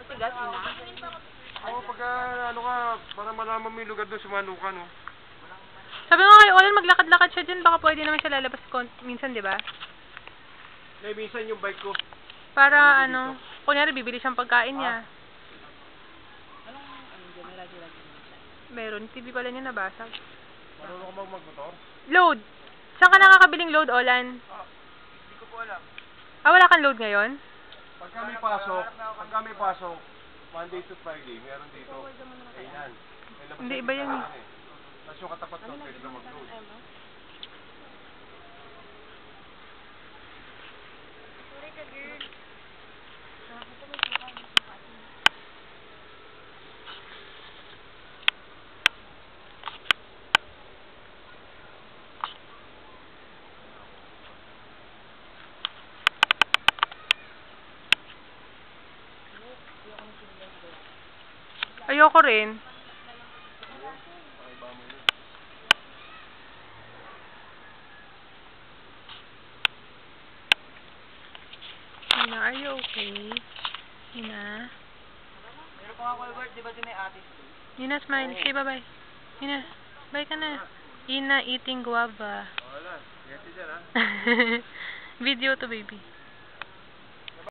matigas na. Oo, pagka ano ka, para malaman mo yung lugar doon, sumano ka, no? Sabi nga kay Olan, maglakad-lakad siya dyan. Baka pwede naman siya lalabas minsan, di ba? Eh, minsan yung bike ko. Para ano, kunyari bibili siyang pagkain niya. Anong, dyan, may radyo-radyo naman siya. Meron, TV pala niya nabasag. Marunong ka magmotor? Load! Saan ka nakakabiling load, Olan? Hindi ko po alam. Ah, wala kang load ngayon? Pagka may pasok, Monday to Friday, meron dito. Kainan. Hindi, iba yan eh. Tapos yung katapat doon, pwede ka mag-load. Sorry ka, girl. Ayoko rin. Nina, are you okay? Nina? Meron pa nga Colbert, di ba din may atis? Nina, smile. Say bye-bye. Nina, bye ka na. Ina eating guava. Wala. Yati dyan, ha? Video to, baby.